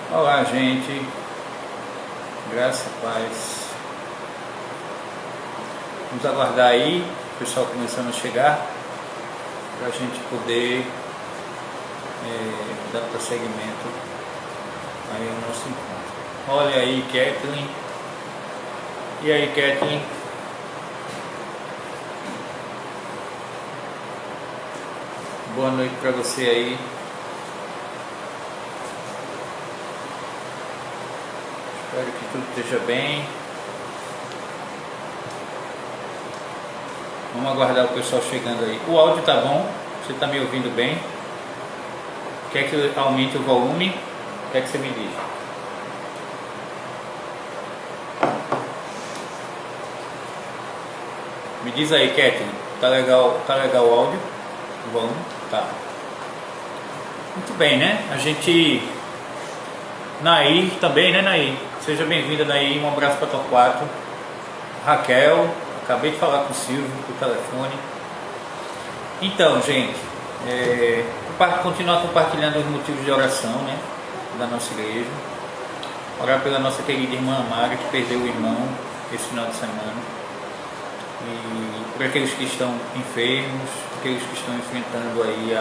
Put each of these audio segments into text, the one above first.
Olá, gente, graça e paz. Vamos aguardar aí o pessoal começando a chegar para a gente poder dar prosseguimento aí ao nosso encontro. Olha aí, Kathleen. E aí, Kathleen? Boa noite para você aí. Espero que tudo esteja bem. Vamos aguardar o pessoal chegando aí. O áudio tá bom? Você está me ouvindo bem? Quer que eu aumente o volume? O que é que você me diz? Me diz aí, Kathleen. Tá legal o áudio? O volume? Tá. Muito bem, né? A gente... Nair também, né, Nair? Seja bem-vinda, Nair. Um abraço para Torquato. Raquel, acabei de falar com o Silvio por telefone. Então, gente, continuar compartilhando os motivos de oração, né, da nossa igreja. Orar pela nossa querida irmã Mara, que perdeu o irmão esse final de semana. E por aqueles que estão enfermos, aqueles que estão enfrentando aí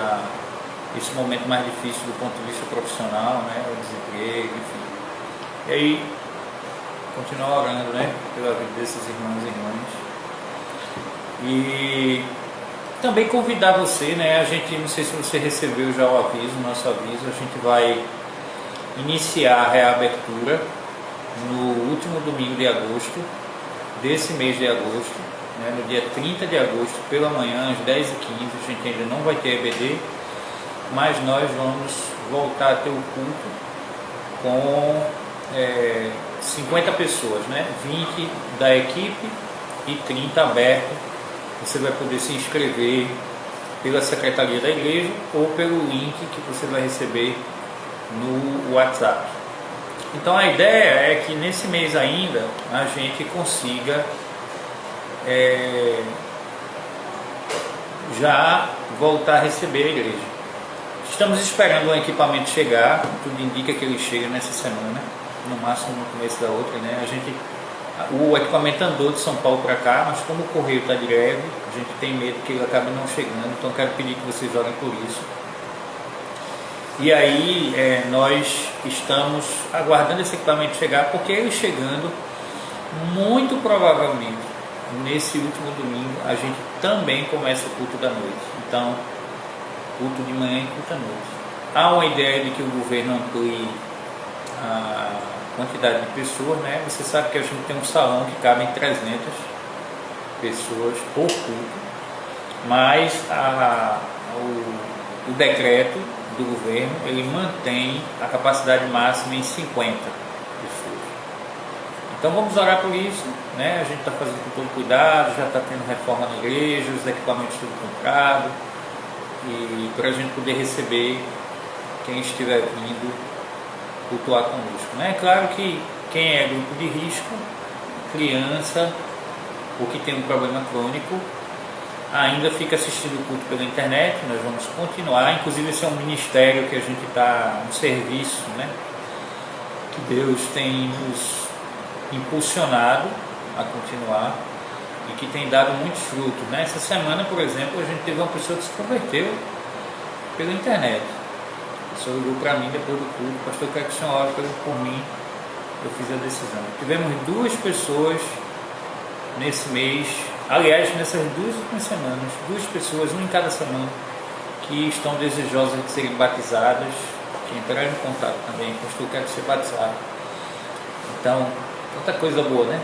esse momento mais difícil do ponto de vista profissional, né, o desemprego, enfim. E aí, continuar orando, né, pela vida desses irmãos e irmãs. E também convidar você, né, a gente, não sei se você recebeu já o nosso aviso, a gente vai iniciar a reabertura no último domingo de agosto, desse mês de agosto, né, no dia 30 de agosto, pela manhã, às 10h15, a gente ainda não vai ter EBD, mas nós vamos voltar a ter o culto com 50 pessoas, né? 20 da equipe e 30 aberto. Você vai poder se inscrever pela secretaria da igreja ou pelo link que você vai receber no WhatsApp. Então a ideia é que nesse mês ainda a gente consiga já voltar a receber a igreja. Estamos esperando um equipamento chegar, tudo indica que ele chega nessa semana, no máximo no começo da outra, né? O equipamento andou de São Paulo para cá, mas como o correio está de greve, a gente tem medo que ele acabe não chegando, então quero pedir que vocês orem por isso. E aí nós estamos aguardando esse equipamento chegar, porque ele chegando, muito provavelmente, nesse último domingo, a gente também começa o culto da noite. Então, culto de manhã e culto à noite. Há uma ideia de que o governo amplie a quantidade de pessoas, né? Você sabe que a gente tem um salão que cabe em 300 pessoas por culto, mas o decreto do governo, ele mantém a capacidade máxima em 50 pessoas. Então vamos orar por isso, né? A gente está fazendo com todo cuidado, já está tendo reforma na igreja, os equipamentos tudo comprado, e para a gente poder receber quem estiver vindo cultuar conosco, né? É claro que quem é grupo de risco, criança ou que tem um problema crônico, ainda fica assistindo o culto pela internet. Nós vamos continuar, inclusive esse é um ministério que a gente está, um serviço, né, que Deus tem nos impulsionado a continuar e que tem dado muitos frutos, né? Essa semana, por exemplo, a gente teve uma pessoa que se converteu pela internet. A pessoa ligou para mim depois do culto: pastor, eu quero que o senhor ore por mim. Eu fiz a decisão. Tivemos 2 pessoas nesse mês, aliás, nessas 2 últimas semanas, 2 pessoas, uma em cada semana, que estão desejosas de serem batizadas, que entraram em contato também: pastor, eu quero ser batizado. Então, tanta coisa boa, né?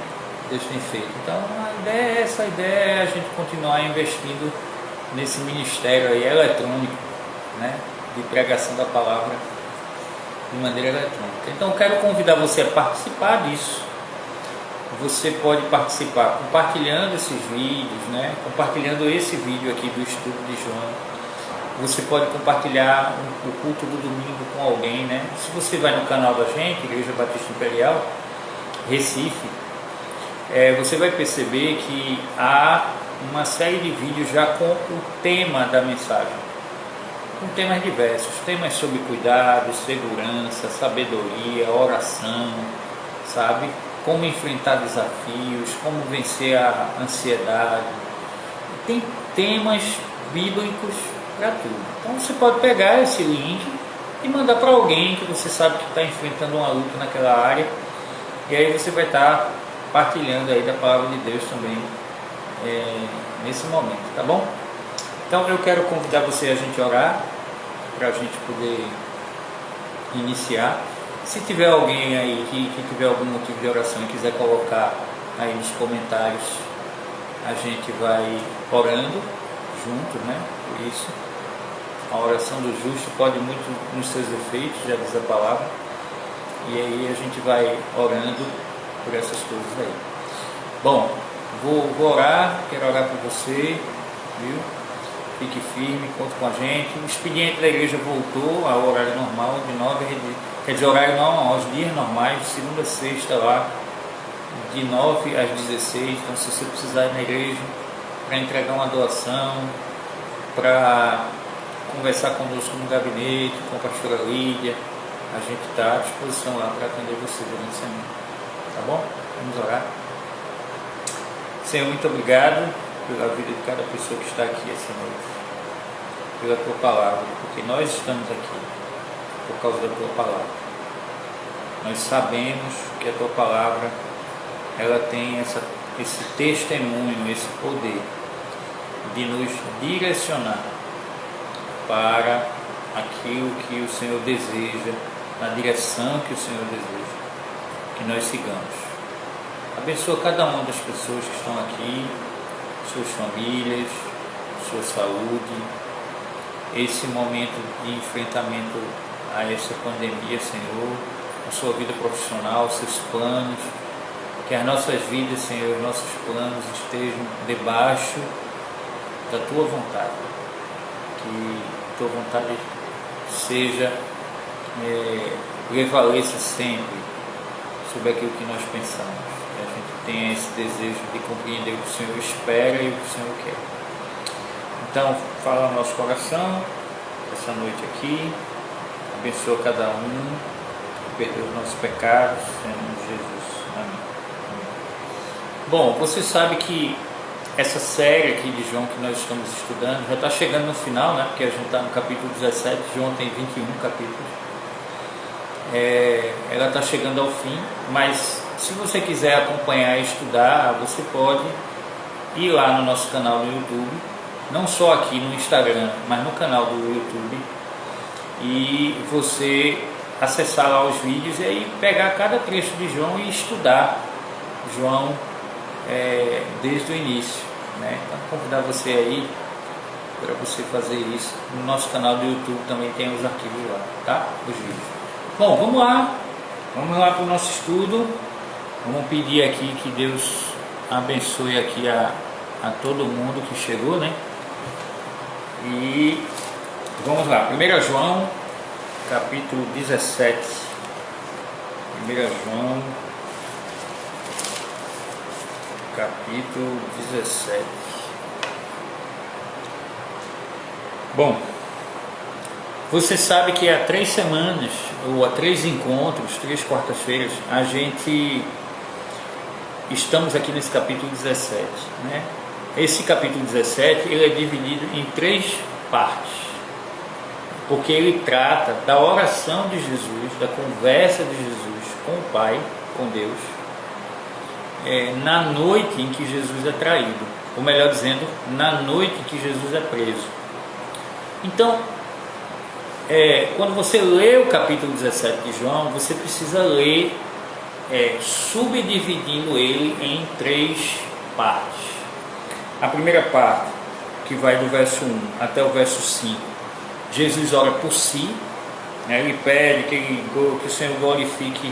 Deus tem feito. Então a ideia é a gente continuar investindo nesse ministério aí eletrônico, né, de pregação da palavra de maneira eletrônica. Então quero convidar você a participar disso. Você pode participar compartilhando esses vídeos, né, compartilhando esse vídeo aqui do estudo de João. Você pode compartilhar o culto do domingo com alguém, né? Se você vai no canal da gente, Igreja Batista Imperial Recife, você vai perceber que há uma série de vídeos já com o tema da mensagem. com temas diversos, temas sobre cuidado, segurança, sabedoria, oração, sabe? Como enfrentar desafios, como vencer a ansiedade. Tem temas bíblicos para tudo. Então você pode pegar esse link e mandar para alguém que você sabe que está enfrentando uma luta naquela área, e aí você vai estar partilhando aí da palavra de Deus também nesse momento, tá bom? Então eu quero convidar você a gente orar, para a gente poder iniciar. Se tiver alguém aí que tiver algum motivo de oração e quiser colocar aí nos comentários, a gente vai orando junto, né? Por isso, a oração do justo pode muito nos seus efeitos, já diz a palavra, e aí a gente vai orando por essas coisas aí. Bom, vou orar, quero orar por você, viu? Fique firme, conte com a gente. O expediente da igreja voltou ao horário normal, de 9 quer dizer, horário não, aos dias normais, de segunda a sexta lá, de 9 às 16. Então, se você precisar ir na igreja para entregar uma doação, para conversar conosco no gabinete, com a pastora Lídia, a gente está à disposição lá para atender você durante a semana. Tá bom? Vamos orar. Senhor, muito obrigado pela vida de cada pessoa que está aqui essa noite, pela Tua Palavra, porque nós estamos aqui por causa da Tua Palavra. Nós sabemos que a Tua Palavra, ela tem esse testemunho, esse poder de nos direcionar para aquilo que o Senhor deseja, na direção que o Senhor deseja que nós sigamos. Abençoa cada uma das pessoas que estão aqui, suas famílias, sua saúde, esse momento de enfrentamento a essa pandemia, Senhor, a sua vida profissional, seus planos, que as nossas vidas, Senhor, os nossos planos estejam debaixo da Tua vontade, que Tua vontade seja, prevaleça sempre sobre aquilo que nós pensamos. A gente tem esse desejo de compreender o que o Senhor espera e o que o Senhor quer. Então, fala no nosso coração, essa noite aqui, abençoa cada um, perdoa os nossos pecados, em nome de Jesus. Amém. Bom, você sabe que essa série aqui de João que nós estamos estudando já está chegando no final, né? Porque a gente está no capítulo 17, João tem 21 capítulos. Ela está chegando ao fim, mas se você quiser acompanhar e estudar, você pode ir lá no nosso canal no YouTube, não só aqui no Instagram, mas no canal do YouTube, e você acessar lá os vídeos e aí pegar cada trecho de João e estudar João desde o início, né? Então, convidar você aí para você fazer isso. No nosso canal do YouTube também tem os arquivos lá, tá? Os vídeos. Bom, vamos lá para o nosso estudo. Vamos pedir aqui que Deus abençoe aqui a todo mundo que chegou, né? E vamos lá, 1 João, capítulo 17. 1 João, capítulo 17. Bom, você sabe que há 3 semanas, ou há 3 encontros, 3 quartas-feiras, a gente estamos aqui nesse capítulo 17, né? Esse capítulo 17, ele é dividido em 3 partes, porque ele trata da oração de Jesus, da conversa de Jesus com o Pai, com Deus, na noite em que Jesus é traído, ou melhor dizendo, na noite em que Jesus é preso. Então, quando você lê o capítulo 17 de João, você precisa ler subdividindo ele em 3 partes. A primeira parte, que vai do verso 1 até o verso 5, Jesus ora por si, né? Ele pede que o Senhor glorifique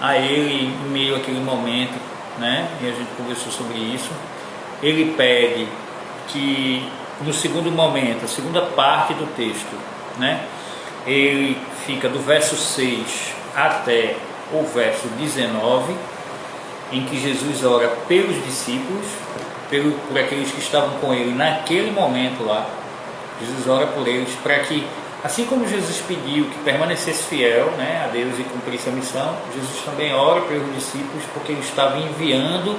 a Ele em meio àquele momento, né? E a gente conversou sobre isso. Ele pede que no segundo momento, a segunda parte do texto, né? Ele fica do verso 6 até o verso 19, em que Jesus ora pelos discípulos, por aqueles que estavam com ele naquele momento lá, Jesus ora por eles para que, assim como Jesus pediu que permanecesse fiel, né, a Deus e cumprisse a missão, Jesus também ora pelos discípulos porque ele estava enviando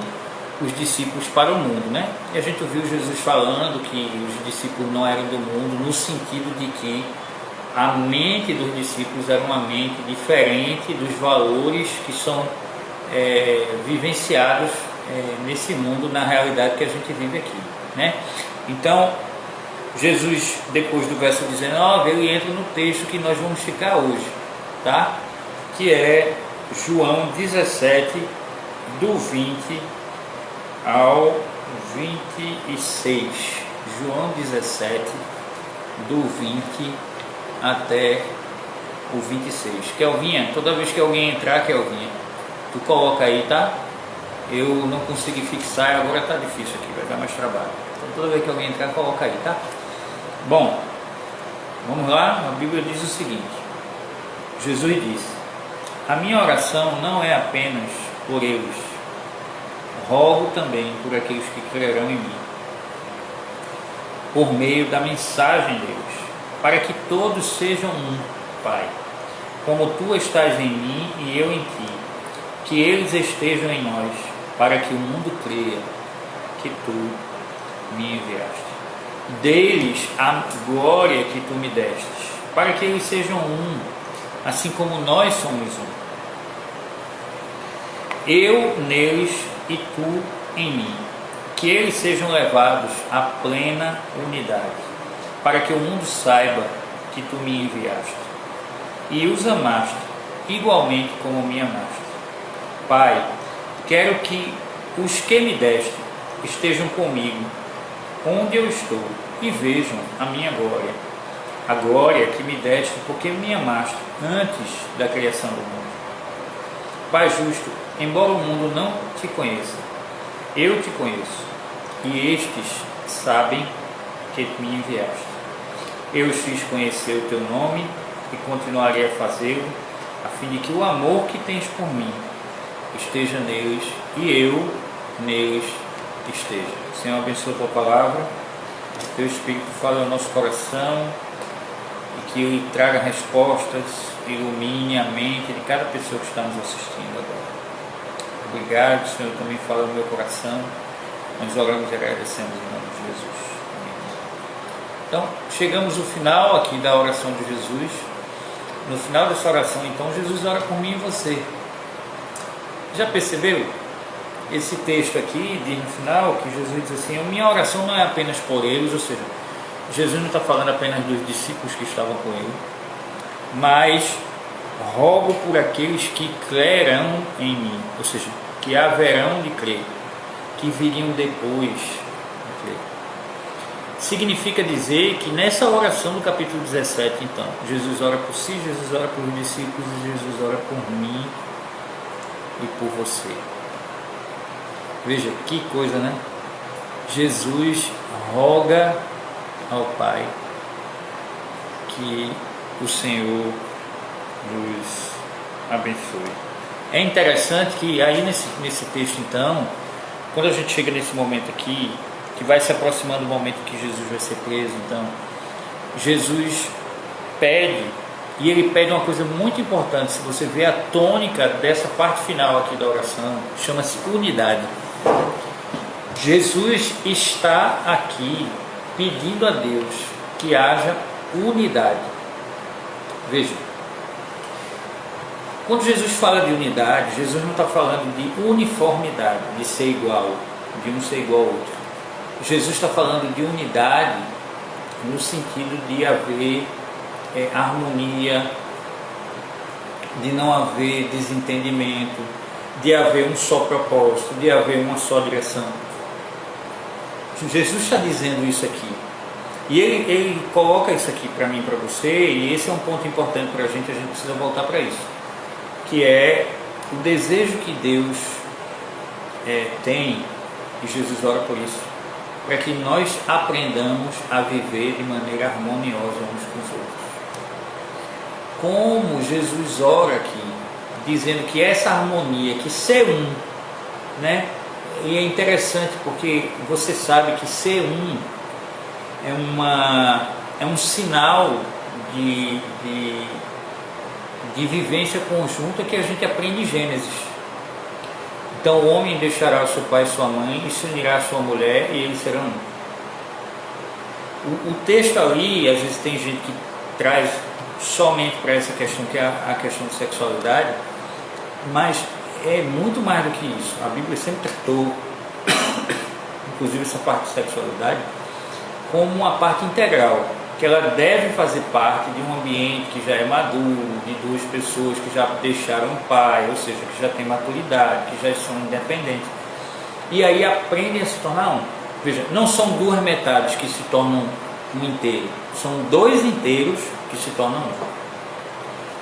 os discípulos para o mundo, né? E a gente ouviu Jesus falando que os discípulos não eram do mundo, no sentido de que a mente dos discípulos era uma mente diferente dos valores que são vivenciados nesse mundo, na realidade que a gente vive aqui, né? Então, Jesus, depois do verso 19, ele entra no texto que nós vamos ficar hoje, tá? Que é João 17, do 20 ao 26. João 17, do 20 até o 26. Kelvinha, toda vez que alguém entrar, Kelvinha, tu coloca aí, tá? Eu não consegui fixar, agora tá difícil aqui, vai dar mais trabalho. Então toda vez que alguém entrar, coloca aí, tá? Bom, vamos lá. A Bíblia diz o seguinte: Jesus disse: a minha oração não é apenas por eles, rogo também por aqueles que crerão em mim, por meio da mensagem deles, para que todos sejam um, Pai, como tu estás em mim e eu em ti, que eles estejam em nós, para que o mundo creia que tu me enviaste. Deles a glória que tu me destes, para que eles sejam um, assim como nós somos um. Eu neles e tu em mim, que eles sejam levados à plena unidade, para que o mundo saiba que tu me enviaste e os amaste igualmente como me amaste. Pai, quero que os que me deste estejam comigo onde eu estou e vejam a minha glória, a glória que me deste porque me amaste antes da criação do mundo. Pai justo, embora o mundo não te conheça, eu te conheço, e estes sabem que me enviaste. Eu os fiz conhecer o teu nome e continuarei a fazê-lo, a fim de que o amor que tens por mim esteja neles e eu neles esteja. Senhor, abençoa a tua palavra, que teu Espírito fale ao nosso coração e que ele traga respostas, ilumine a mente de cada pessoa que está nos assistindo agora. Obrigado, Senhor, também fala no meu coração. Nós oramos e agradecemos em nome de Jesus. Amém. Então, chegamos ao final aqui da oração de Jesus. No final dessa oração, então, Jesus ora por mim e você. Já percebeu? Esse texto aqui diz no final que Jesus diz assim: a minha oração não é apenas por eles, ou seja, Jesus não está falando apenas dos discípulos que estavam com ele, mas rogo por aqueles que crerão em mim, ou seja, que haverão de crer, que viriam depois de crer. Significa dizer que nessa oração do capítulo 17, então, Jesus ora por si, Jesus ora por discípulos e Jesus ora por mim e por você. Veja que coisa, né? Jesus roga ao Pai que o Senhor nos abençoe. É interessante que aí nesse texto, então, quando a gente chega nesse momento aqui, que vai se aproximando do momento que Jesus vai ser preso, então, Jesus pede, e ele pede uma coisa muito importante. Se você vê a tônica dessa parte final aqui da oração, chama-se unidade. Jesus está aqui pedindo a Deus que haja unidade. Veja, quando Jesus fala de unidade, Jesus não está falando de uniformidade, de ser igual, de um ser igual ao outro. Jesus está falando de unidade no sentido de haver harmonia, de não haver desentendimento, de haver um só propósito, de haver uma só direção. Jesus está dizendo isso aqui. E ele coloca isso aqui para mim e para você, e esse é um ponto importante para a gente precisa voltar para isso, que é o desejo que Deus tem, e Jesus ora por isso, para que nós aprendamos a viver de maneira harmoniosa uns com os outros. Como Jesus ora aqui, dizendo que essa harmonia, que ser um, né? E é interessante porque você sabe que ser um é um sinal de, de, de vivência conjunta que a gente aprende em Gênesis. Então o homem deixará o seu pai e sua mãe e se unirá à sua mulher e eles serão um. O texto ali, às vezes tem gente que traz somente para essa questão, que é a questão de sexualidade, mas é muito mais do que isso. A Bíblia sempre tratou, inclusive essa parte de sexualidade, como uma parte integral, que ela deve fazer parte de um ambiente que já é maduro, de duas pessoas que já deixaram o pai, ou seja, que já têm maturidade, que já são independentes, e aí aprendem a se tornar um. Veja, não são duas metades que se tornam um inteiro, são dois inteiros que se tornam um.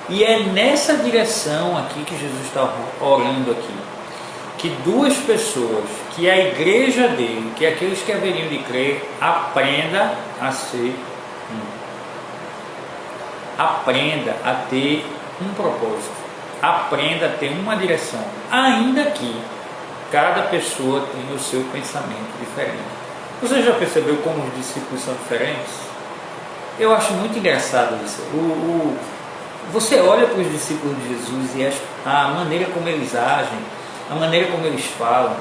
E é nessa direção aqui que Jesus está orando aqui, que duas pessoas, que a igreja dele, que aqueles que haveriam de crer, aprenda a ser um. Aprenda a ter um propósito, aprenda a ter uma direção, ainda que cada pessoa tem o seu pensamento diferente. Você já percebeu como os discípulos são diferentes? Eu acho muito engraçado isso. Você olha para os discípulos de Jesus e a maneira como eles agem, a maneira como eles falam,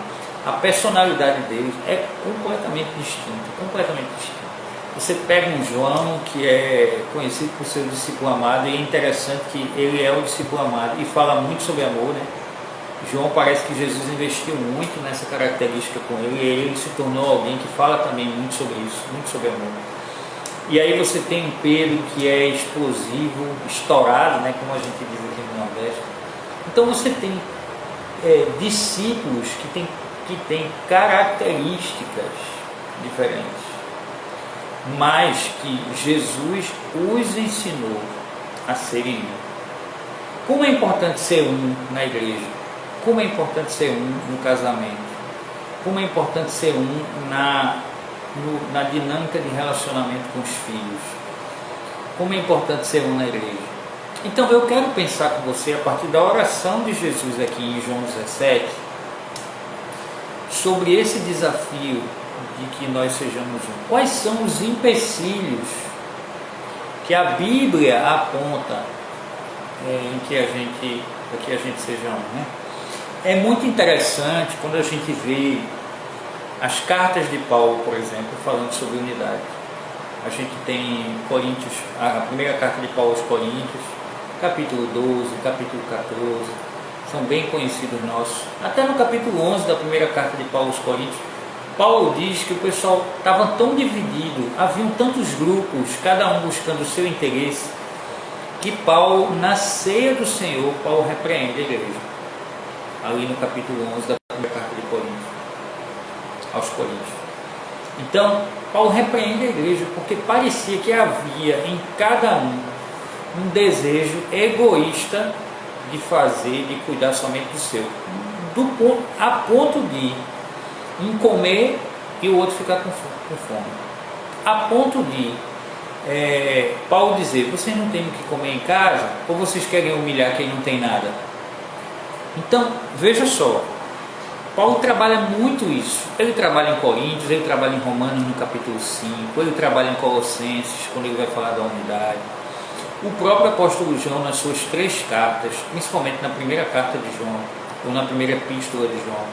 a personalidade deles é completamente distinta, completamente distinta. Você pega um João, que é conhecido por ser o discípulo amado, e é interessante que ele é o discípulo amado e fala muito sobre amor, né? João, parece que Jesus investiu muito nessa característica com ele, e ele se tornou alguém que fala também muito sobre isso, muito sobre amor. E aí você tem um Pedro que é explosivo, estourado, né, como a gente diz aqui no Nordeste. Então você tem discípulos que têm características diferentes, mas que Jesus os ensinou a serem um. Como é importante ser um na igreja? Como é importante ser um no casamento? Como é importante ser um na dinâmica de relacionamento com os filhos? Como é importante ser um na igreja? Então eu quero pensar com você, a partir da oração de Jesus aqui em João 17, sobre esse desafio de que nós sejamos um. Quais são os empecilhos que a Bíblia aponta em que a gente seja um, né? É muito interessante quando a gente vê as cartas de Paulo, por exemplo, falando sobre unidade. A gente tem Coríntios, a primeira carta de Paulo aos Coríntios, capítulo 12, capítulo 14, são bem conhecidos nossos. Até no capítulo 11 da primeira carta de Paulo aos Coríntios, Paulo diz que o pessoal estava tão dividido, haviam tantos grupos, cada um buscando o seu interesse, que Paulo, na ceia do Senhor, Paulo repreende a igreja. Ali no capítulo 11 da primeira carta de Coríntios, aos Coríntios. Então, Paulo repreende a igreja, porque parecia que havia em cada um desejo egoísta de fazer, de cuidar somente do seu, a ponto de um comer e o outro ficar com fome, a ponto de Paulo dizer: vocês não têm o que comer em casa, ou vocês querem humilhar quem não tem nada? Então, veja só, Paulo trabalha muito isso. Ele trabalha em Coríntios, ele trabalha em Romanos no capítulo 5, ele trabalha em Colossenses, quando ele vai falar da unidade. O próprio apóstolo João, nas suas 3 cartas, principalmente na primeira carta de João, ou na primeira epístola de João,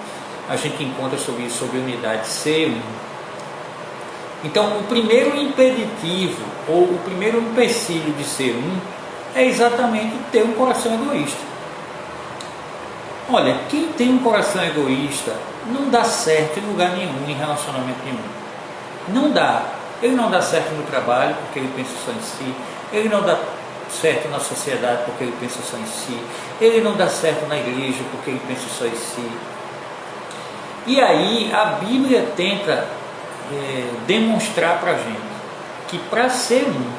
a gente encontra sobre isso, sobre unidade, ser um. Então, o primeiro impeditivo, ou o primeiro empecilho de ser um, é exatamente ter um coração egoísta. Olha, quem tem um coração egoísta não dá certo em lugar nenhum, em relacionamento nenhum. Não dá. Ele não dá certo no trabalho porque ele pensa só em si. Ele não dá certo na sociedade porque ele pensa só em si. Ele não dá certo na igreja porque ele pensa só em si. E aí a Bíblia tenta demonstrar para a gente que para ser um,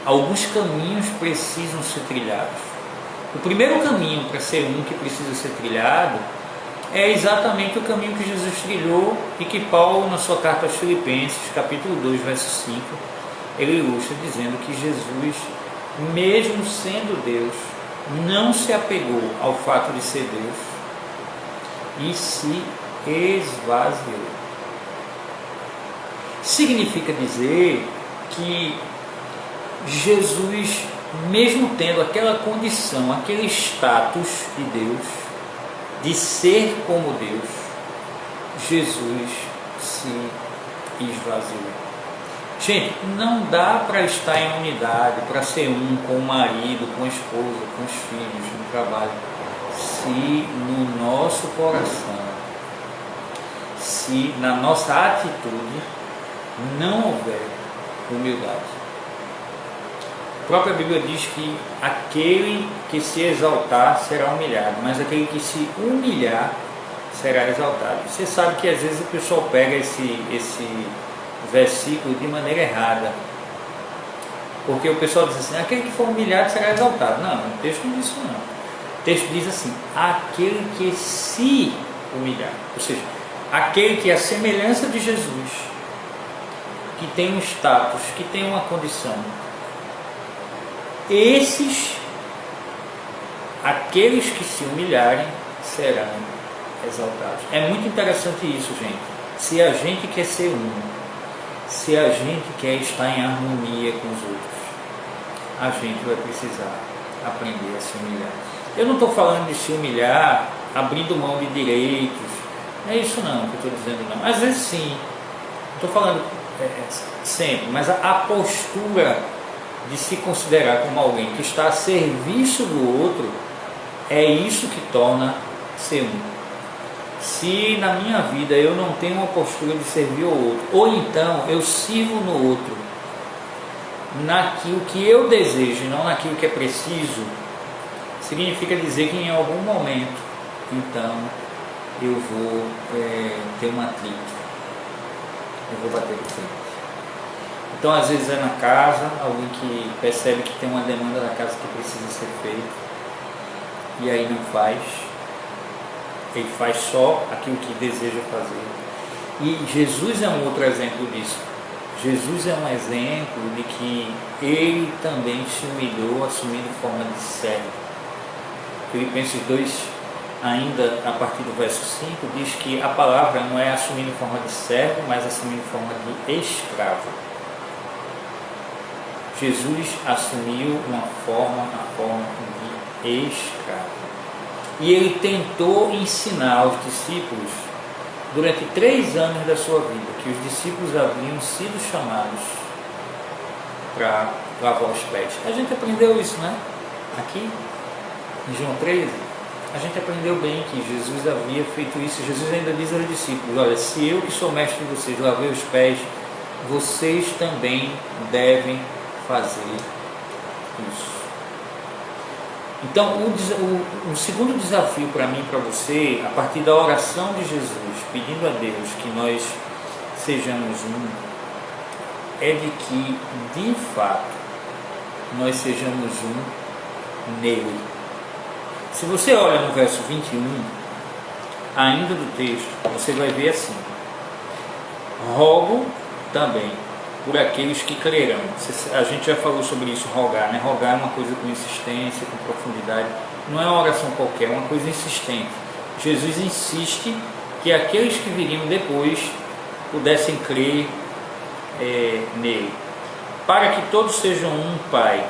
alguns caminhos precisam ser trilhados. O primeiro caminho para ser um que precisa ser trilhado é exatamente o caminho que Jesus trilhou e que Paulo, na sua carta aos Filipenses, capítulo 2, verso 5, ele ilustra dizendo que Jesus, mesmo sendo Deus, não se apegou ao fato de ser Deus e se esvaziou. Significa dizer que Jesus, mesmo tendo aquela condição, aquele status de Deus, de ser como Deus, Jesus se esvaziou. Gente, não dá para estar em unidade, para ser um com o marido, com a esposa, com os filhos, no trabalho, se no nosso coração, se na nossa atitude não houver humildade. A própria Bíblia diz que aquele que se exaltar será humilhado, mas aquele que se humilhar será exaltado. Você sabe que às vezes o pessoal pega esse versículo de maneira errada, porque o pessoal diz assim: aquele que for humilhado será exaltado. Não, o texto não diz isso não. O texto diz assim: aquele que se humilhar, ou seja, aquele que é a semelhança de Jesus, que tem um status, que tem uma condição, aqueles que se humilharem serão exaltados. É muito interessante isso, gente. Se a gente quer ser um, se a gente quer estar em harmonia com os outros, a gente vai precisar aprender a se humilhar. Eu não estou falando de se humilhar abrindo mão de direitos, não é isso não que eu estou dizendo não. Às vezes sim, estou falando sempre, mas a postura de se considerar como alguém que está a serviço do outro, é isso que torna ser um. Se na minha vida eu não tenho uma postura de servir ao outro, ou então eu sirvo no outro naquilo que eu desejo e não naquilo que é preciso, significa dizer que em algum momento, então, eu vou ter um atrito, eu vou bater de frente. Então às vezes é na casa, alguém que percebe que tem uma demanda da casa que precisa ser feita, e aí não faz. Ele faz só aquilo que deseja fazer. E Jesus é um outro exemplo disso. Jesus é um exemplo de que ele também se humilhou, assumindo forma de servo. Filipenses 2, ainda a partir do verso 5, diz que a palavra não é assumindo forma de servo, mas assumindo forma de escravo. Jesus assumiu a forma de escravo. E ele tentou ensinar aos discípulos, durante 3 anos da sua vida, que os discípulos haviam sido chamados para lavar os pés. A gente aprendeu isso, né? Aqui, em João 13, a gente aprendeu bem que Jesus havia feito isso. Jesus ainda diz aos discípulos: olha, se eu que sou mestre de vocês lavei os pés, vocês também devem fazer isso. Então, o segundo desafio para mim e para você, a partir da oração de Jesus, pedindo a Deus que nós sejamos um, é de que, de fato, nós sejamos um nele. Se você olha no verso 21, ainda do texto, você vai ver assim: rogo também por aqueles que crerão. A gente já falou sobre isso, rogar, né? Rogar é uma coisa com insistência, com profundidade, não é uma oração qualquer, é uma coisa insistente. Jesus insiste que aqueles que viriam depois pudessem crer nele, para que todos sejam um, Pai,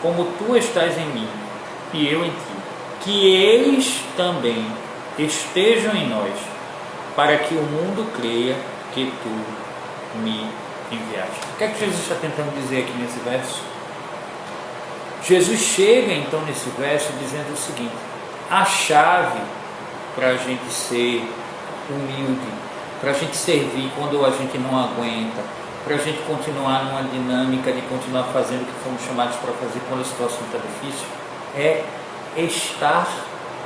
como tu estás em mim e eu em ti, que eles também estejam em nós, para que o mundo creia que tu me enviaste. O que é que Jesus está tentando dizer aqui nesse verso? Jesus chega então nesse verso dizendo o seguinte: a chave para a gente ser humilde, para a gente servir quando a gente não aguenta, para a gente continuar numa dinâmica de continuar fazendo o que fomos chamados para fazer quando a situação está difícil, é estar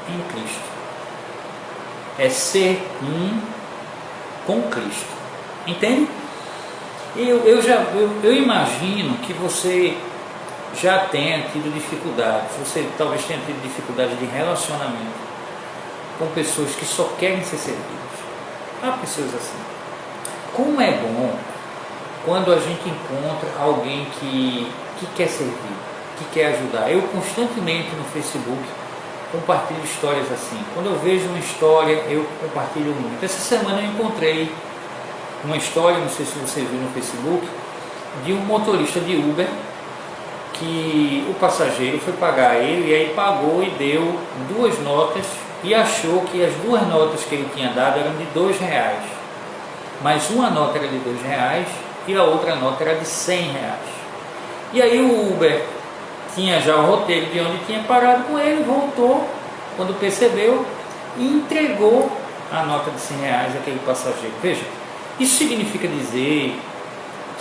em Cristo, é ser um com Cristo. Entende? Eu imagino que você já tenha tido dificuldades, você talvez tenha tido dificuldade de relacionamento com pessoas que só querem ser servidas. Há pessoas assim. Como é bom quando a gente encontra alguém que quer servir, que quer ajudar. Eu constantemente no Facebook compartilho histórias assim. Quando eu vejo uma história, eu compartilho muito. Essa semana eu encontrei uma história, não sei se você viu no Facebook, de um motorista de Uber que o passageiro foi pagar ele e aí pagou e deu 2 notas e achou que as 2 notas que ele tinha dado eram de R$ 2, mas uma nota era de R$ 2 e a outra nota era de R$ 100. E aí o Uber tinha já o roteiro de onde tinha parado com ele, voltou quando percebeu e entregou a nota de R$ 100 àquele passageiro. Veja, isso significa dizer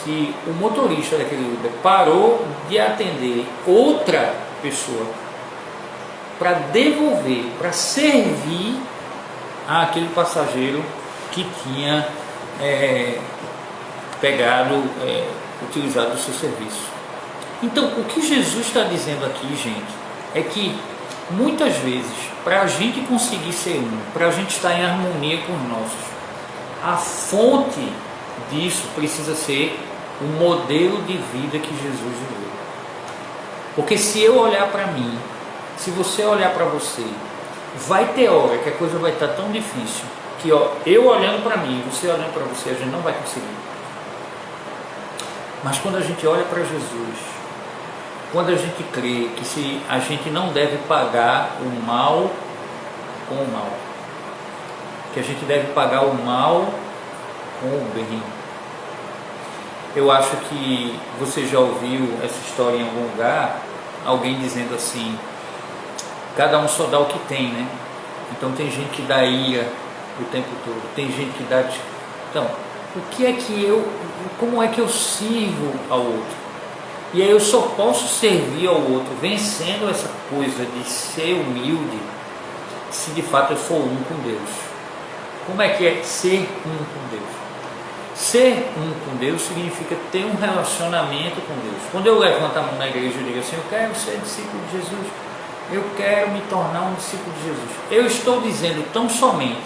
que o motorista daquele Uber parou de atender outra pessoa para devolver, para servir àquele passageiro que tinha utilizado o seu serviço. Então, o que Jesus está dizendo aqui, gente, é que muitas vezes, para a gente conseguir ser um, para a gente estar em harmonia com os nossos, a fonte disso precisa ser o modelo de vida que Jesus viveu. Porque se eu olhar para mim, se você olhar para você, vai ter hora que a coisa vai estar tão difícil que eu olhando para mim, você olhando para você, a gente não vai conseguir. Mas quando a gente olha para Jesus, quando a gente crê que se a gente não deve pagar o mal com o mal, que a gente deve pagar o mal com o bem. Eu acho que você já ouviu essa história em algum lugar, alguém dizendo assim, cada um só dá o que tem, né? Então tem gente que dá ira o tempo todo, tem gente que dá... Então, como é que eu sirvo ao outro? E aí eu só posso servir ao outro vencendo essa coisa de ser humilde se de fato eu for um com Deus. Como é que é ser um com Deus? Ser um com Deus significa ter um relacionamento com Deus. Quando eu levanto a mão na igreja e digo assim, eu quero ser discípulo de Jesus, eu quero me tornar um discípulo de Jesus, eu estou dizendo tão somente,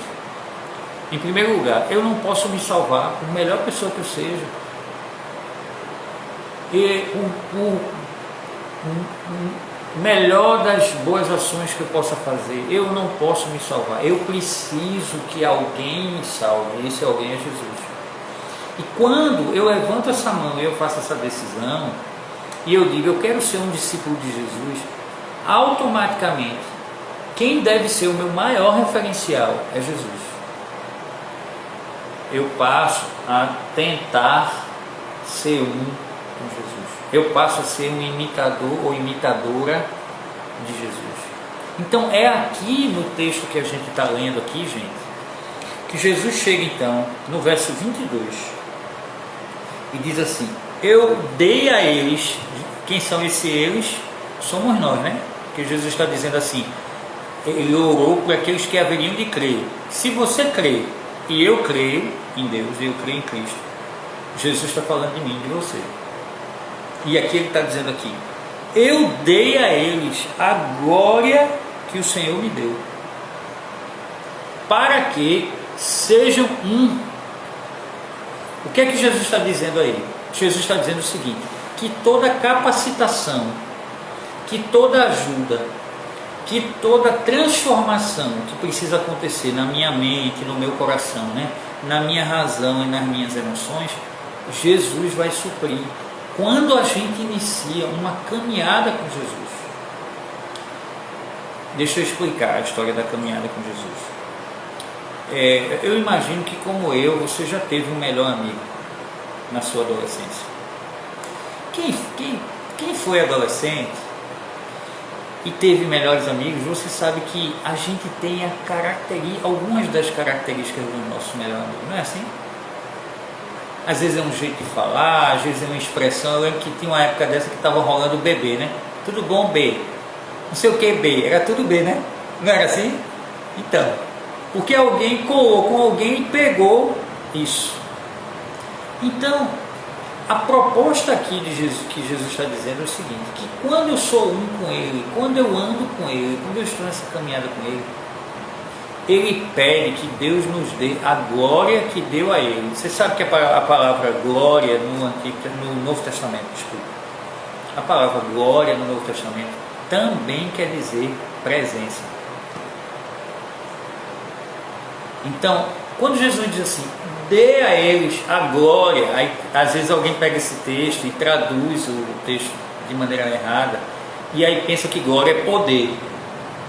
em primeiro lugar, eu não posso me salvar por melhor pessoa que eu seja, e melhor das boas ações que eu possa fazer, eu não posso me salvar, eu preciso que alguém me salve, e esse alguém é Jesus. E quando eu levanto essa mão e eu faço essa decisão, e eu digo, eu quero ser um discípulo de Jesus, automaticamente, quem deve ser o meu maior referencial é Jesus. Eu passo a tentar ser um com Jesus. Eu passo a ser um imitador ou imitadora de Jesus. Então é aqui no texto que a gente está lendo aqui, gente, que Jesus chega então no verso 22 e diz assim, eu dei a eles, quem são esses eles? Somos nós, né? Que Jesus está dizendo assim, ele orou por aqueles que haveriam de crer. Se você crê e eu creio em Deus e eu creio em Cristo, Jesus está falando de mim, de você. E aqui ele está dizendo aqui, eu dei a eles a glória que o Senhor me deu, para que sejam um. O que é que Jesus está dizendo aí? Jesus está dizendo o seguinte, que toda capacitação, que toda ajuda, que toda transformação que precisa acontecer na minha mente, no meu coração, né? Na minha razão e nas minhas emoções, Jesus vai suprir quando a gente inicia uma caminhada com Jesus. Deixa eu explicar a história da caminhada com Jesus. Eu imagino que, como eu, você já teve um melhor amigo na sua adolescência. Quem foi adolescente e teve melhores amigos, você sabe que a gente tem algumas das características do nosso melhor amigo, não é assim? Às vezes é um jeito de falar, às vezes é uma expressão. Eu lembro que tinha uma época dessa que estava rolando o bebê, né? Tudo bom, B? Não sei o que, B. Era tudo B, né? Não era assim? Então, porque alguém colou com alguém e pegou isso. Então, a proposta aqui de Jesus, que Jesus está dizendo é o seguinte, que quando eu sou um com Ele, quando eu ando com Ele, quando eu estou nessa caminhada com Ele, Ele pede que Deus nos dê a glória que deu a Ele. Você sabe que a palavra glória no Novo Testamento, desculpa, a palavra glória no Novo Testamento também quer dizer presença. Então, Quando Jesus diz assim, dê a eles a glória, aí, às vezes alguém pega esse texto e traduz o texto de maneira errada, e aí pensa que glória é poder.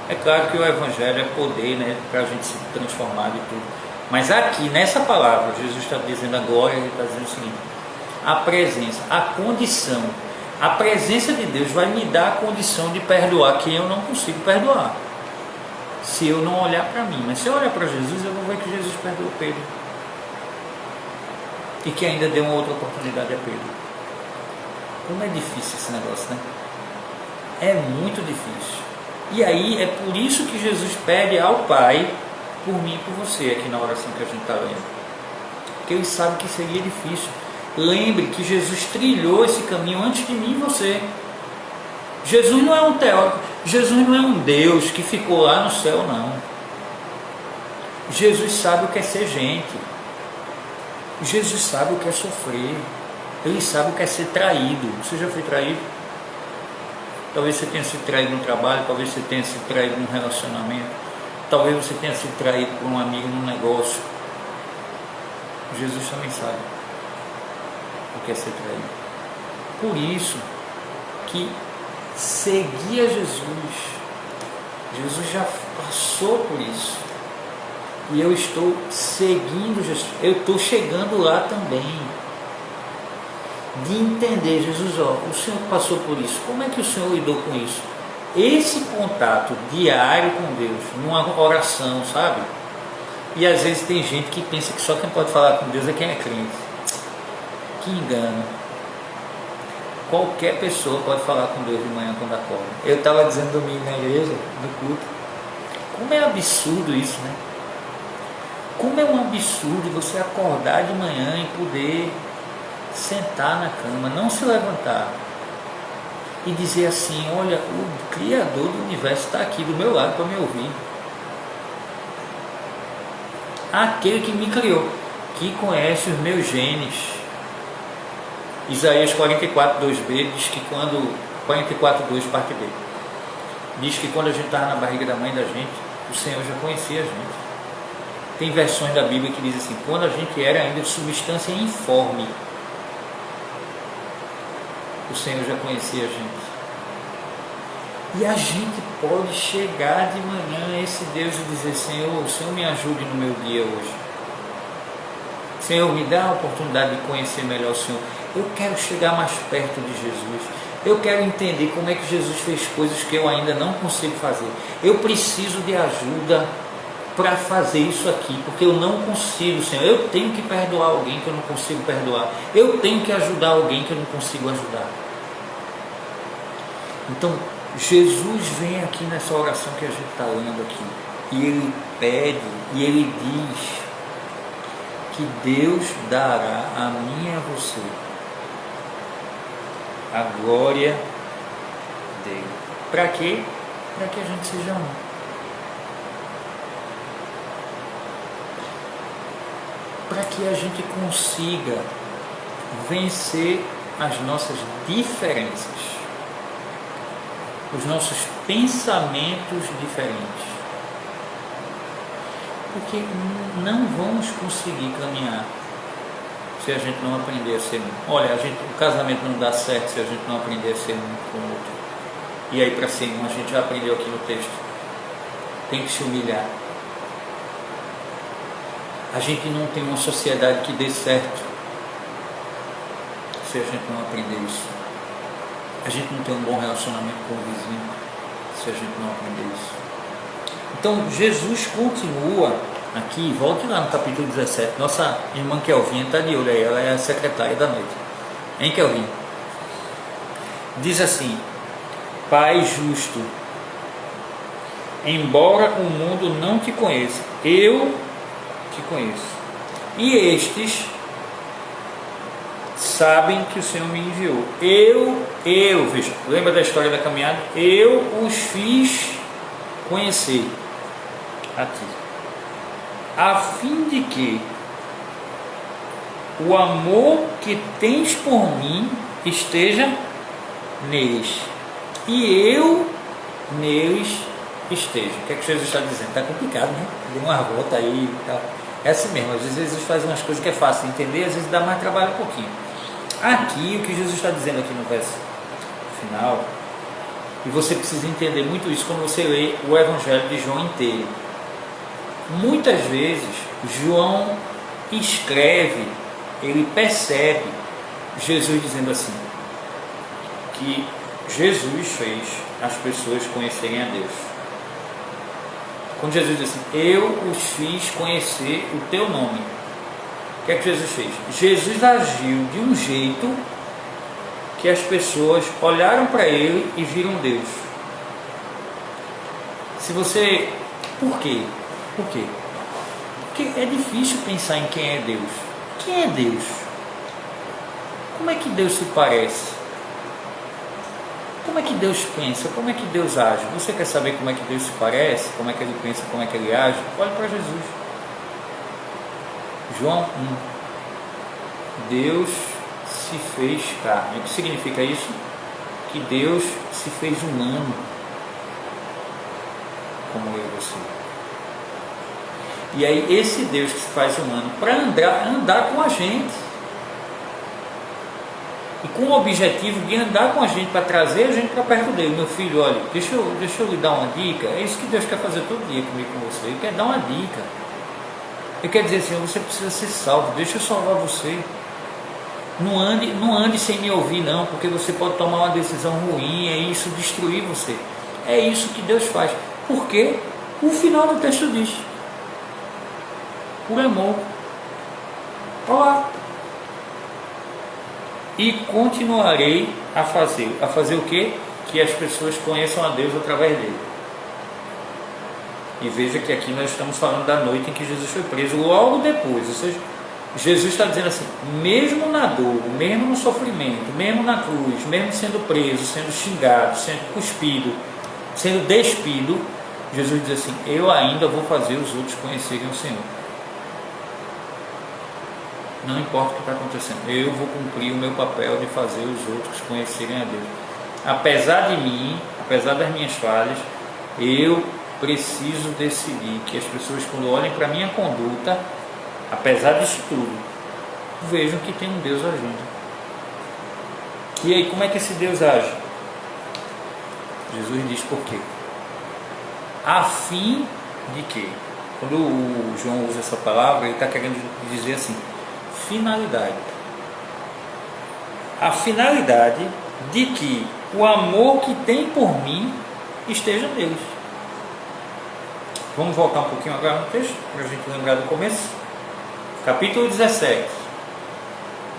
É claro que o Evangelho é poder, né, para a gente se transformar e tudo. Mas aqui, nessa palavra, Jesus está dizendo a glória, ele está dizendo o seguinte: a presença, a condição, a presença de Deus vai me dar a condição de perdoar quem eu não consigo perdoar, se eu não olhar para mim. Mas se eu olhar para Jesus, eu vou ver que Jesus perdoou Pedro, e que ainda deu uma outra oportunidade a Pedro. Como é difícil esse negócio, né? É muito difícil. E aí é por isso que Jesus pede ao Pai por mim e por você, aqui na oração que a gente está lendo, porque ele sabe que seria difícil. Lembre que Jesus trilhou esse caminho antes de mim e você. Jesus não é um teórico, Jesus não é um Deus que ficou lá no céu, não. Jesus sabe o que é ser gente, Jesus sabe o que é sofrer, ele sabe o que é ser traído. Você já foi traído? Talvez você tenha sido traído no trabalho, talvez você tenha sido traído num relacionamento, talvez você tenha sido traído por um amigo num negócio. Jesus também sabe o que é ser traído. Por isso que seguir a Jesus, Jesus já passou por isso, e eu estou seguindo Jesus, eu estou chegando lá também. De entender, Jesus, o Senhor passou por isso, como é que o Senhor lidou com isso? Esse contato diário com Deus, numa oração, sabe? E às vezes tem gente que pensa que só quem pode falar com Deus é quem é crente. Que engano. Qualquer pessoa pode falar com Deus de manhã quando acorda. Eu estava dizendo domingo na igreja, no culto, como é absurdo isso, né? Como é um absurdo você acordar de manhã e poder sentar na cama, não se levantar e dizer assim: olha, o Criador do universo está aqui do meu lado para me ouvir. Aquele que me criou, que conhece os meus genes. Isaías 44:2b diz que quando 44:2 parte B diz que quando a gente estava na barriga da mãe da gente, o Senhor já conhecia a gente. Tem versões da Bíblia que diz assim: quando a gente era ainda de substância informe, o Senhor já conhecia a gente. E a gente pode chegar de manhã a esse Deus e dizer: Senhor, o Senhor me ajude no meu dia hoje. Senhor, me dá a oportunidade de conhecer melhor o Senhor. Eu quero chegar mais perto de Jesus. Eu quero entender como é que Jesus fez coisas que eu ainda não consigo fazer. Eu preciso de ajuda para fazer isso aqui, porque eu não consigo, Senhor. Eu tenho que perdoar alguém que eu não consigo perdoar. Eu tenho que ajudar alguém que eu não consigo ajudar. Então, Jesus vem aqui nessa oração que a gente está lendo aqui, e ele pede, e ele diz que Deus dará a mim e a você a glória dele. Para quê? Para que a gente seja um. Para que a gente consiga vencer as nossas diferenças, os nossos pensamentos diferentes, porque não vamos conseguir caminhar se a gente não aprender a ser um. Olha, o casamento não dá certo se a gente não aprender a ser um com o outro. E aí, para ser um, a gente já aprendeu aqui no texto, tem que se humilhar. A gente não tem uma sociedade que dê certo se a gente não aprender isso. A gente não tem um bom relacionamento com o vizinho se a gente não aprender isso. Então Jesus continua aqui, volte lá no capítulo 17. Nossa irmã Kelvinha está de olho aí, ela é a secretária da noite. Hein, Kelvinha? Diz assim: Pai justo, embora o mundo não te conheça, eu te conheço. E estes sabem que o Senhor me enviou. Eu, veja, lembra da história da caminhada? Eu os fiz conhecer a ti, a fim de que o amor que tens por mim esteja neles, e eu neles esteja. O que é que Jesus está dizendo? Está complicado, né? Deu uma volta aí e tal. É assim mesmo, às vezes Jesus faz umas coisas que é fácil de entender, às vezes dá mais trabalho um pouquinho. Aqui, o que Jesus está dizendo aqui no verso final, e você precisa entender muito isso quando você lê o Evangelho de João inteiro. Muitas vezes, João escreve, ele percebe Jesus dizendo assim, que Jesus fez as pessoas conhecerem a Deus. Quando Jesus diz assim, eu os fiz conhecer o teu nome. O que é que Jesus fez? Jesus agiu de um jeito que as pessoas olharam para ele e viram Deus. Se você... Por quê? Por quê? Porque é difícil pensar em quem é Deus. Quem é Deus? Como é que Deus se parece? Como é que Deus pensa? Como é que Deus age? Você quer saber como é que Deus se parece? Como é que ele pensa? Como é que ele age? Olhe para Jesus. João 1. Deus se fez carne. O que significa isso? Que Deus se fez humano, como eu e você. E aí esse Deus que se faz humano para andar com a gente. E com o objetivo de andar com a gente, para trazer a gente para perto dele. Meu filho, olha, deixa eu lhe dar uma dica. É isso que Deus quer fazer todo dia comigo, com você. Ele quer dar uma dica. Ele quer dizer assim, você precisa ser salvo, deixa eu salvar você. Não ande sem me ouvir não, porque você pode tomar uma decisão ruim, é isso, destruir você. É isso que Deus faz. Porque o final do texto diz, por amor. Olha lá. E continuarei a fazer. A fazer o quê? Que as pessoas conheçam a Deus através dele. E veja que aqui nós estamos falando da noite em que Jesus foi preso, logo depois. Ou seja, Jesus está dizendo assim, mesmo na dor, mesmo no sofrimento, mesmo na cruz, mesmo sendo preso, sendo xingado, sendo cuspido, sendo despido, Jesus diz assim, eu ainda vou fazer os outros conhecerem o Senhor. Não importa o que está acontecendo, eu vou cumprir o meu papel de fazer os outros conhecerem a Deus. Apesar de mim, apesar das minhas falhas, eu preciso decidir que as pessoas, quando olhem para a minha conduta, apesar disso tudo, vejam que tem um Deus agindo. E aí, como é que esse Deus age? Jesus diz por quê? A fim de quê? Quando o João usa essa palavra, ele está querendo dizer assim, finalidade. A finalidade de que o amor que tem por mim esteja neles. Vamos voltar um pouquinho agora no texto, para a gente lembrar do começo. Capítulo 17.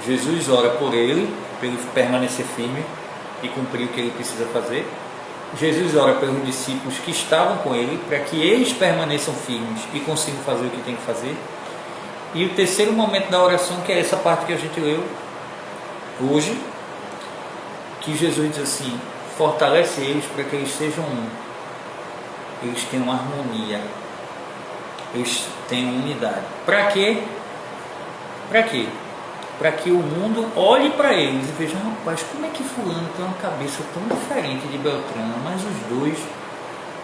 Jesus ora por ele, para ele permanecer firme e cumprir o que ele precisa fazer. Jesus ora pelos discípulos que estavam com ele, para que eles permaneçam firmes e consigam fazer o que tem que fazer. E o terceiro momento da oração, que é essa parte que a gente leu hoje, que Jesus diz assim, fortalece eles para que eles sejam um. Eles tenham harmonia, eles tenham unidade. Para quê? Para quê? Para que o mundo olhe para eles e veja, rapaz, como é que fulano tem uma cabeça tão diferente de Beltrano, mas os dois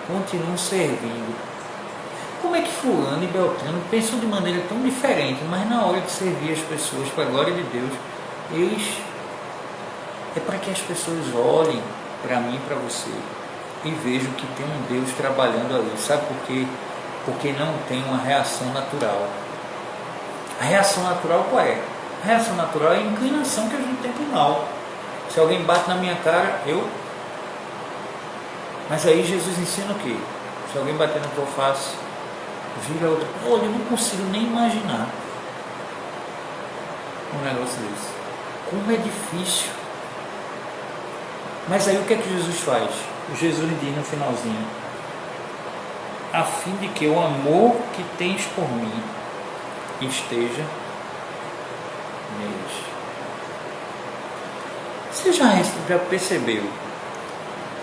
continuam servindo. Como é que fulano e Beltrano pensam de maneira tão diferente, mas na hora de servir as pessoas para a glória de Deus, eles... É para que as pessoas olhem para mim e para você e vejam que tem um Deus trabalhando ali. Sabe por quê? Porque não tem uma reação natural. A reação natural qual é? A reação natural é a inclinação que a gente tem para o mal. Se alguém bate na minha cara, eu... Mas aí Jesus ensina o quê? Se alguém bater na tua face, vira outra. Olha, eu não consigo nem imaginar um negócio desse. Como é difícil. Mas aí o que é que Jesus faz? Jesus diz no finalzinho, a fim de que o amor que tens por mim esteja neles. Você já percebeu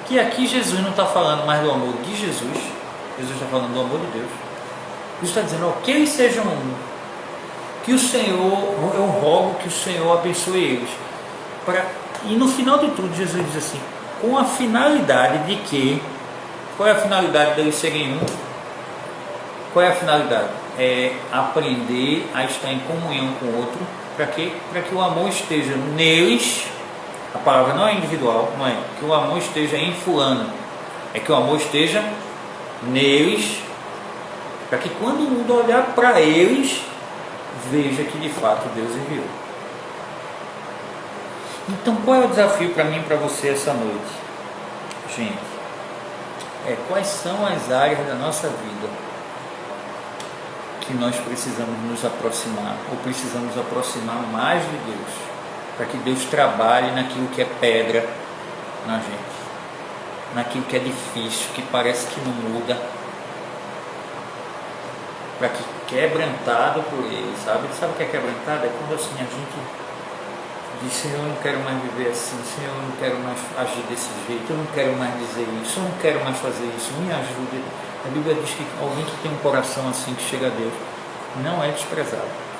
que aqui Jesus não está falando mais do amor de Jesus, Jesus está falando do amor de Deus. Jesus está dizendo, ó, que eles sejam um, que o Senhor, eu rogo que o Senhor abençoe eles. E no final de tudo Jesus diz assim, com a finalidade de que, qual é a finalidade deles serem um? Qual é a finalidade? é aprender a estar em comunhão com o outro. Para quê? Para que o amor esteja neles. A palavra não é individual, não é que o amor esteja em fulano, é que o amor esteja neles, para que quando o mundo olhar para eles, veja que de fato Deus enviou. Então qual é o desafio para mim e para você essa noite? Gente, quais são as áreas da nossa vida que nós precisamos nos aproximar, ou precisamos aproximar mais de Deus, para que Deus trabalhe naquilo que é pedra na gente, naquilo que é difícil, que parece que não muda, para que quebrantado por Ele, sabe o que é quebrantado? É quando assim a gente diz: Senhor, eu não quero mais viver assim, Senhor, eu não quero mais agir desse jeito, eu não quero mais dizer isso, eu não quero mais fazer isso, me ajude. A Bíblia diz que alguém que tem um coração assim, que chega a Deus, não é desprezado.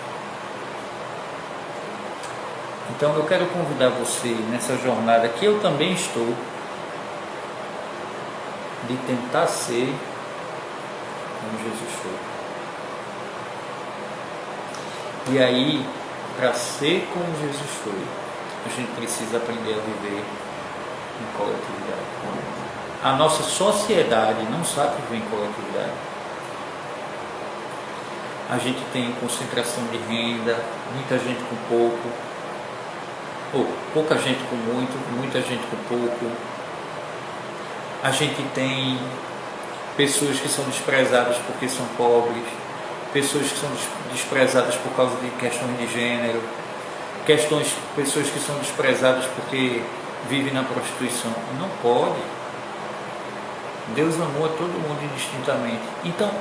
Então eu quero convidar você nessa jornada que eu também estou, de tentar ser como Jesus foi. E aí, para ser como Jesus foi, a gente precisa aprender a viver em coletividade. A nossa sociedade não sabe viver em coletividade. A gente tem concentração de renda, muita gente com pouco, ou pouca gente com muito, muita gente com pouco. A gente tem pessoas que são desprezadas porque são pobres, pessoas que são desprezadas por causa de questões de gênero, pessoas que são desprezadas porque vivem na prostituição. Não pode. Deus amou a todo mundo indistintamente. Então,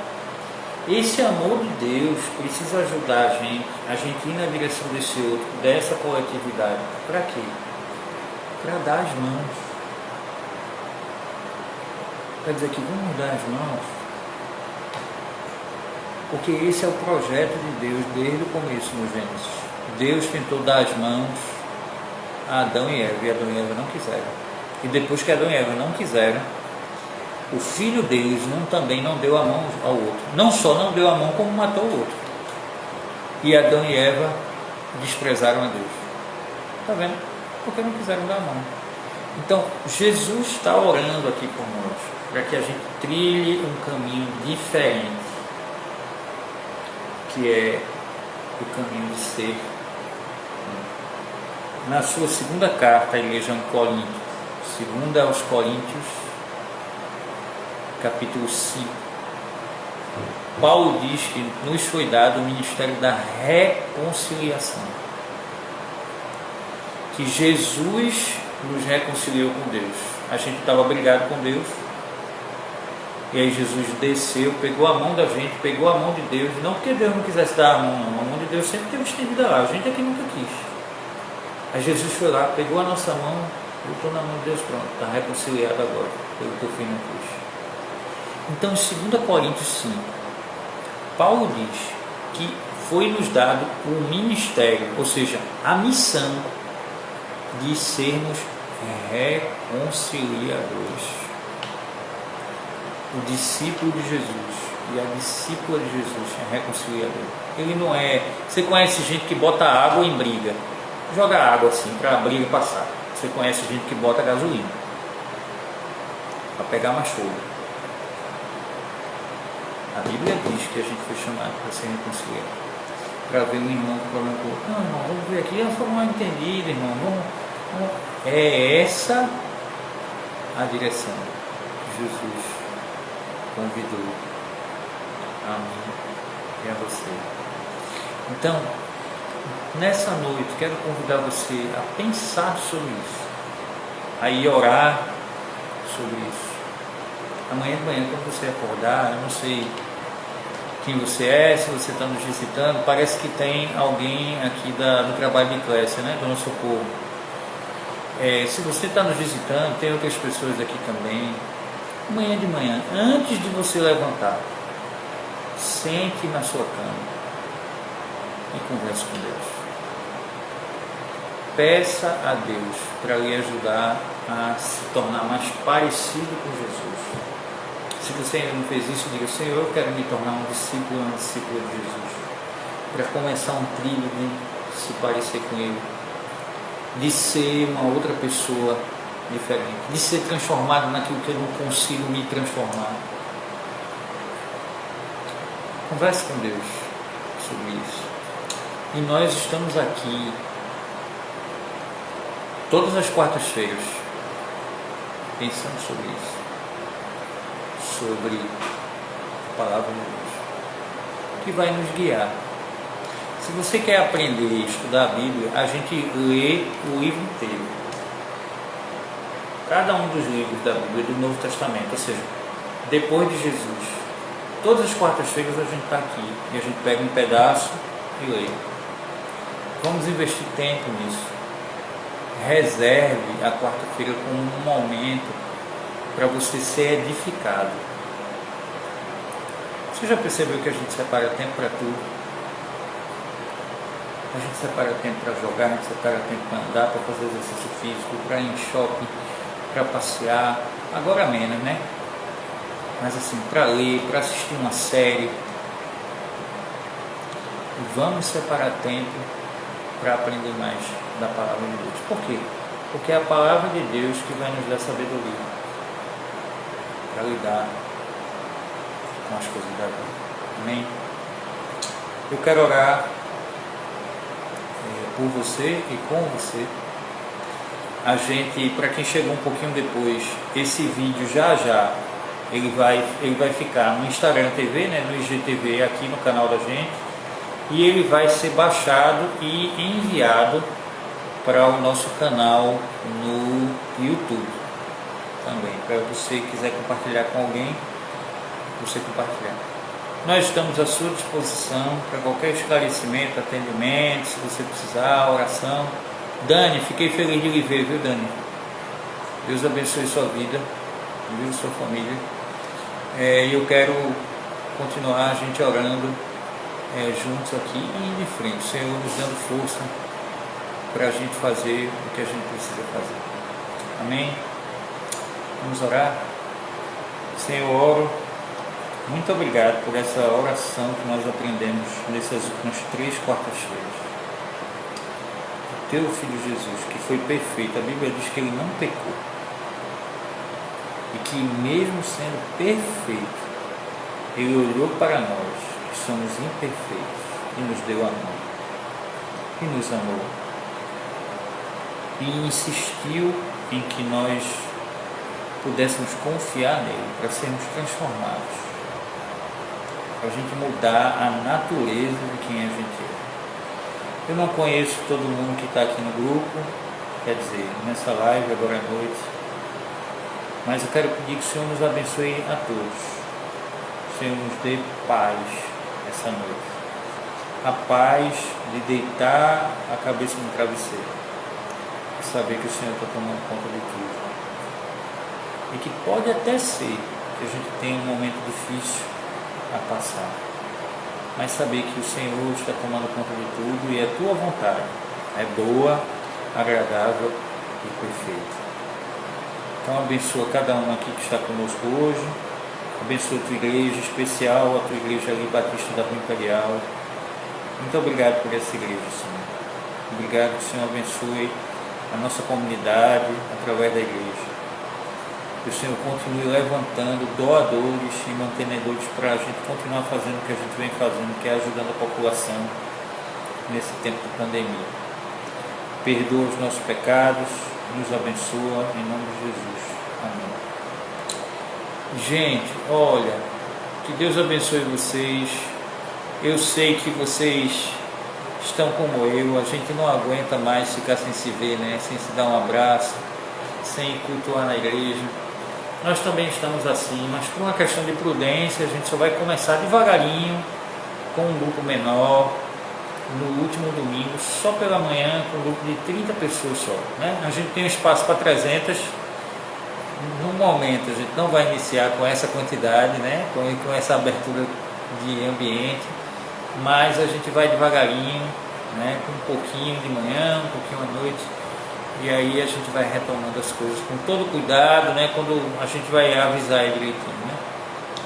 esse amor de Deus precisa ajudar a gente ir na direção desse outro, dessa coletividade. Para quê? Para dar as mãos. Para dizer que vamos dar as mãos. Porque esse é o projeto de Deus desde o começo no Gênesis. Deus tentou dar as mãos a Adão e Eva, e Adão e Eva não quiseram. E depois que Adão e Eva não quiseram, o filho deles também não deu a mão ao outro. Não só não deu a mão, como matou o outro. E Adão e Eva desprezaram a Deus. Está vendo? Porque não quiseram dar a mão. Então, Jesus está orando aqui por nós, para que a gente trilhe um caminho diferente, que é o caminho de ser. Na sua segunda carta à igreja em Corinto, segunda aos Coríntios, capítulo 5, Paulo diz que nos foi dado o ministério da reconciliação, que Jesus nos reconciliou com Deus. A gente estava brigado com Deus, e aí Jesus desceu, pegou a mão da gente, pegou a mão de Deus, não porque Deus não quisesse dar a mão, não. A mão de Deus sempre teve estendida lá, a gente é que nunca quis. Aí Jesus foi lá, pegou a nossa mão, botou na mão de Deus, pronto, está reconciliado agora, pelo que eu fiz na cruz. Então, em 2 Coríntios 5, Paulo diz que foi nos dado o ministério, ou seja, a missão de sermos reconciliadores. O discípulo de Jesus e a discípula de Jesus é reconciliador. Ele não é... Você conhece gente que bota água em briga, joga água assim para a briga passar. Você conhece gente que bota gasolina para pegar mais fogo. A Bíblia diz que a gente foi chamado para ser reconciliado, para ver um irmão com problema com o outro. Não, irmão, vamos ver aqui, vamos formar uma entendida, irmão. Vamos. É essa a direção que Jesus convidou a mim e a você. Então, nessa noite, quero convidar você a pensar sobre isso, a ir orar sobre isso. Amanhã de manhã, quando você acordar, eu não sei quem você é, se você está nos visitando, parece que tem alguém aqui do trabalho de Eclésia, né? Dona Socorro. Se você está nos visitando, tem outras pessoas aqui também. Amanhã de manhã, antes de você levantar, sente na sua cama e converse com Deus. Peça a Deus para lhe ajudar a se tornar mais parecido com Jesus. Se você ainda não fez isso, diga: Senhor, eu quero me tornar um discípulo, uma discípula de Jesus, para começar um trilho de se parecer com Ele, de ser uma outra pessoa diferente, de ser transformado naquilo que eu não consigo me transformar. Converse com Deus sobre isso. E nós estamos aqui todas as quartas-feiras pensando sobre isso, sobre a palavra de Deus, que vai nos guiar. Se você quer aprender e estudar a Bíblia, a gente lê o livro inteiro. Cada um dos livros da Bíblia do Novo Testamento, ou seja, depois de Jesus. Todas as quartas-feiras a gente está aqui e a gente pega um pedaço e lê. Vamos investir tempo nisso. Reserve a quarta-feira como um momento para você ser edificado. Você já percebeu que a gente separa tempo para tudo? A gente separa tempo para jogar, a gente separa tempo para andar, para fazer exercício físico, para ir em shopping, para passear, agora menos, né? Mas assim, para ler, para assistir uma série. Vamos separar tempo para aprender mais da palavra de Deus. Por quê? Porque é a palavra de Deus que vai nos dar sabedoria para lidar com as coisas da vida. Amém? Eu quero orar por você e com você. A gente, para quem chegou um pouquinho depois, esse vídeo já ele vai ficar no Instagram TV, né, no IGTV, aqui no canal da gente, e ele vai ser baixado e enviado para o nosso canal no YouTube também, para você que quiser compartilhar com alguém, você compartilhar. Nós estamos à sua disposição para qualquer esclarecimento, atendimento, se você precisar, oração. Dani, fiquei feliz de lhe ver, viu, Dani? Deus abençoe sua vida, viu, sua família. Eu quero continuar a gente orando juntos aqui e indo em frente. O Senhor nos dando força para a gente fazer o que a gente precisa fazer. Amém? Vamos orar? Senhor, eu oro. Muito obrigado por essa oração que nós aprendemos nessas últimas 3 quartas-feiras. O teu Filho Jesus, que foi perfeito, a Bíblia diz que ele não pecou. E que mesmo sendo perfeito, ele olhou para nós, que somos imperfeitos, e nos deu amor, e nos amou, e insistiu em que nós pudéssemos confiar nele para sermos transformados, para a gente mudar a natureza de quem a gente é. Eu não conheço todo mundo que está aqui no grupo, quer dizer, nessa live agora à noite, mas eu quero pedir que o Senhor nos abençoe a todos. O Senhor nos dê paz essa noite. A paz de deitar a cabeça no travesseiro e saber que o Senhor está tomando conta de tudo. E que pode até ser que a gente tenha um momento difícil a passar, mas saber que o Senhor está tomando conta de tudo e a tua vontade é boa, agradável e perfeita. Então abençoa cada um aqui que está conosco hoje, abençoa a tua igreja, especial a tua igreja ali, Batista da Rua Imperial. Muito obrigado por essa igreja, Senhor. Obrigado que o Senhor abençoe a nossa comunidade através da igreja. Que o Senhor continue levantando doadores e mantenedores para a gente continuar fazendo o que a gente vem fazendo, que é ajudando a população nesse tempo de pandemia. Perdoa os nossos pecados, nos abençoa, em nome de Jesus. Amém. Gente, olha, que Deus abençoe vocês. Eu sei que vocês estão como eu, a gente não aguenta mais ficar sem se ver, né? Sem se dar um abraço, sem cultuar na igreja. Nós também estamos assim, mas por uma questão de prudência, a gente só vai começar devagarinho, com um grupo menor, no último domingo, só pela manhã, com um grupo de 30 pessoas só, né? A gente tem um espaço para 300, no momento a gente não vai iniciar com essa quantidade, né? Com essa abertura de ambiente, mas a gente vai devagarinho, né? Com um pouquinho de manhã, um pouquinho à noite, e aí a gente vai retomando as coisas com todo cuidado, né? Quando a gente vai avisar aí direitinho, né?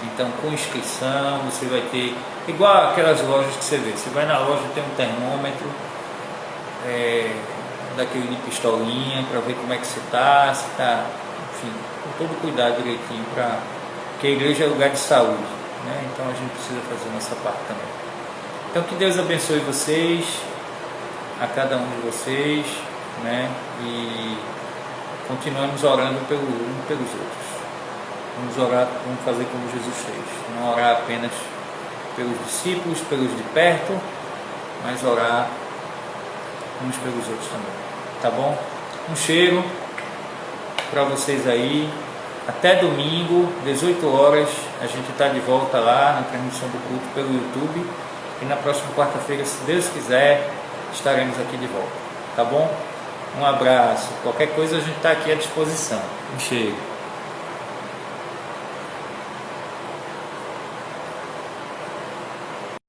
Então, com inscrição, você vai ter, igual aquelas lojas que você vai na loja, tem um termômetro, daquele de pistolinha, para ver como é que você está, se está, enfim, com todo cuidado direitinho, porque a igreja é lugar de saúde, né? Então a gente precisa fazer a nossa parte também. Então que Deus abençoe vocês, a cada um de vocês, né? E continuamos orando pelos outros. Vamos orar, vamos fazer como Jesus fez. Não orar apenas pelos discípulos, pelos de perto, mas orar uns pelos outros também. Tá bom? Um cheiro para vocês aí. Até domingo, 18 horas, a gente está de volta lá na transmissão do culto pelo YouTube. E na próxima quarta-feira, se Deus quiser, estaremos aqui de volta. Tá bom? Um abraço. Qualquer coisa a gente está aqui à disposição. Um cheiro.